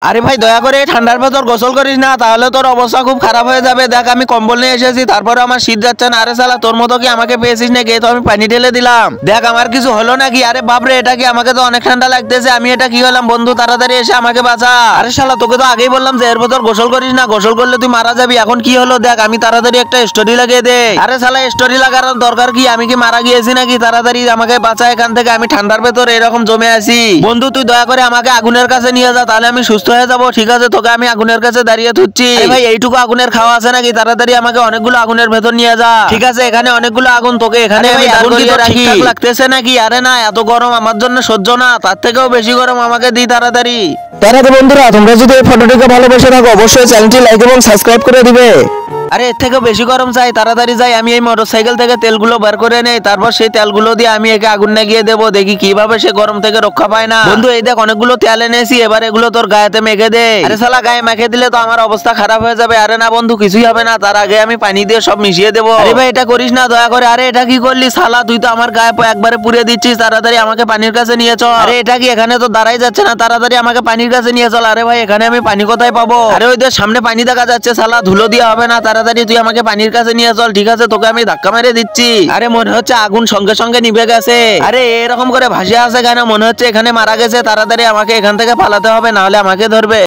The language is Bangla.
আরে ভাই দয়া করে ঠান্ডার ভেতর গোসল করিস না, তাহলে তোর অবস্থা খুব খারাপ হয়ে যাবে। দেখ আমি কম্বল নিয়ে এসেছি, তারপরে আমার শীত যাচ্ছে না। আরে শালা তোর মতো কি আমাকে পেয়েছিস নাকি? তো আমি পানি ঢেলে দিলাম, দেখ আমার কিছু হলো নাকি? আরে বাপরে, এটা কি? আমাকে তো অনেক ঠান্ডা লাগতেছে। আমি এটা কি হলাম? বন্ধু তাড়াতাড়ি এসে আমাকে বাঁচা। আরে শালা তোকে তো আগেই বললাম যে এর ভেতর গোসল করিস না, গোসল করলে তুই মারা যাবি। এখন কি হলো দেখ, আমি তাড়াতাড়ি একটা স্টোরি লাগিয়ে দে। আরে শালা স্টোরি লাগানোর দরকার কি? আমি কি মারা গিয়েছি নাকি? তাড়াতাড়ি আমাকে বাঁচা এখান থেকে, আমি ঠান্ডার ভেতর এরকম জমে আছি। বন্ধু তুই দয়া করে আমাকে আগুনের কাছে নিয়ে যা, তাহলে আমি সুস্থ হয়ে যাবো। ঠিক আছে, তোকে আমি আগুনের কাছে দাঁড়িয়ে থুচ্ছি। ভাই এইটুকু আগুনের খাওয়া আছে নাকি? তাড়াতাড়ি আমাকে অনেকগুলো আগুনের ভেতর নিয়ে যা। ঠিক আছে, এখানে অনেকগুলো আগুন, তোকে এখানে আমি দাঁড় করিয়ে রাখি। ঠিকঠাক লাগতেছে নাকি? আরে না, এত গরম আমার জন্য সহ্য না, তার থেকেও বেশি গরম আমাকে দি তাড়াতাড়ি। তার আগে বন্ধুরা, তোমরা যদি এই ফটোটিকে ভালোবেসে থাকো অবশ্যই চ্যানেলটি লাইক এবং সাবস্ক্রাইব করে দিবে। আরে এর থেকেও বেশি গরম চাই, তাড়াতাড়ি যাই। আমি এই মোটরসাইকেল থেকে তেলগুলো বের করে নেই, তারপর সেই তেলগুলো দিয়ে আমি একে আগুন লাগিয়ে দেবো, দেখি কিভাবে সে গরম থেকে রক্ষা পায় না। বন্ধু এই দেখ অনেকগুলো তেল এনেছি, এবার এগুলো তোর গায়েতে মেখে দে। আরে শালা গায়ে মেখে দিলে তো আমার অবস্থা খারাপ হয়ে যাবে। আরে না বন্ধু, কিছুই হবে না, তার আগে আমি পানি দিয়ে সব মিশিয়ে দেবো। আরে ভাই এটা করিস না দয়া করে। আরে এটা কি করলি শালা? তুই তো আমার গায়ে একবারে পুড়িয়ে দিচ্ছিস। তাড়াতাড়ি আমাকে পানির কাছে নিয়ে চল। আরে এটা কি? এখানে তো দাঁড়াই যাচ্ছে না, তাড়াতাড়ি আমাকে পানির কাছে নিয়ে চল। আরে ভাই এখানে আমি পানি কোথায় পাবো? আরে ওই দেখ সামনে পানি দেখা যাচ্ছে, শালা ধুলো দিয়ে হবে না, তাড়াতাড়ি তুই আমাকে পানির কাছে নিয়ে চল। ঠিক আছে, তোকে আমি ধাক্কা মেরে দিচ্ছি। আরে মনে হচ্ছে আগুন সঙ্গে সঙ্গে নিভে গেছে। আরে এরকম করে ভাসে আছে কেন? মনে হচ্ছে এখানে মারা গেছে। তাড়াতাড়ি আমাকে এখান থেকে পালাতে হবে, না হলে আমাকে ধরবে।